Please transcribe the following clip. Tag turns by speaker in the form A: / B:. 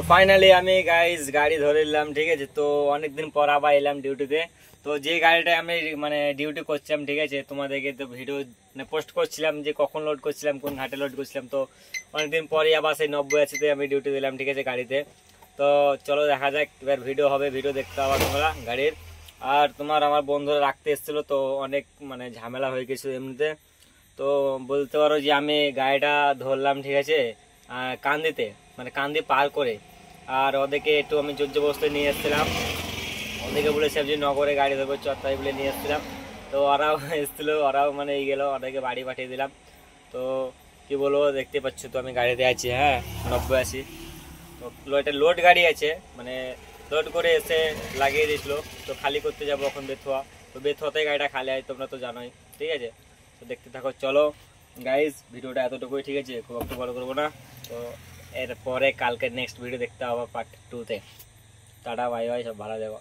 A: Finally আমি guys গাড়ি ধরে নিলাম, ঠিক আছে। তো অনেকদিন পর আবার এলাম ডিউটিতে। তো যে গাড়িটা আমি মানে ডিউটি করছিলাম, ঠিক আছে, তোমাদেরকে তো ভিডিও মানে পোস্ট করছিলাম যে কখন লোড করছিলাম, কোন ঘাটে লোড করছিলাম। তো অনেকদিন পরে আবার সেই 89 আমি ডিউটি দিলাম, ঠিক আছে, গাড়িতে। তো চলো দেখা যাক, এবার ভিডিও হবে, ভিডিও দেখতে হবে তোমরা গাড়ির। আর আমার বন্ধুরা রাখতে এসেছিলো, তো অনেক মানে ঝামেলা হয়ে গেছিল এমনিতে। তো বলতে পারো যে আমি গাড়িটা ধরলাম, ঠিক আছে, কান্দিতে, মানে কান্দি পার করে। আর ওদেরকে একটু আমি জোর জবরদস্তি নিয়ে এসেছিলাম, ওদেরকে বলেছিলাম যে নগরে গাড়ি ধরবো চত্বরে বলে নিয়ে এসেছিলাম। তো ওরাও এসেছিলো, ওরাও মানে এই গেলো, ওদেরকে বাড়ি পাঠিয়ে দিলাম। তো কি বলবো, দেখতে পাচ্ছ তো আমি গাড়িতে আছি, হ্যাঁ 89। তো এটা লোড গাড়ি আছে, মানে লোড করে এসে লাগিয়ে দিয়েছিলো। তো খালি করতে যাবো এখন বেথুয়া। তো বেথুয়াতে গাড়িটা খালি হয়, তোমরা তো জানোই, ঠিক আছে। তো দেখতে থাকো, চলো গাইজ, ভিডিওটা এতটুকুই, ঠিক আছে, খুব একটু বড় করবো না। তো এরপরে কালকে নেক্সট ভিডিও দেখতে হবে পার্ট 2-তে। টাটা বাই বাই, সব ভালো যাবো।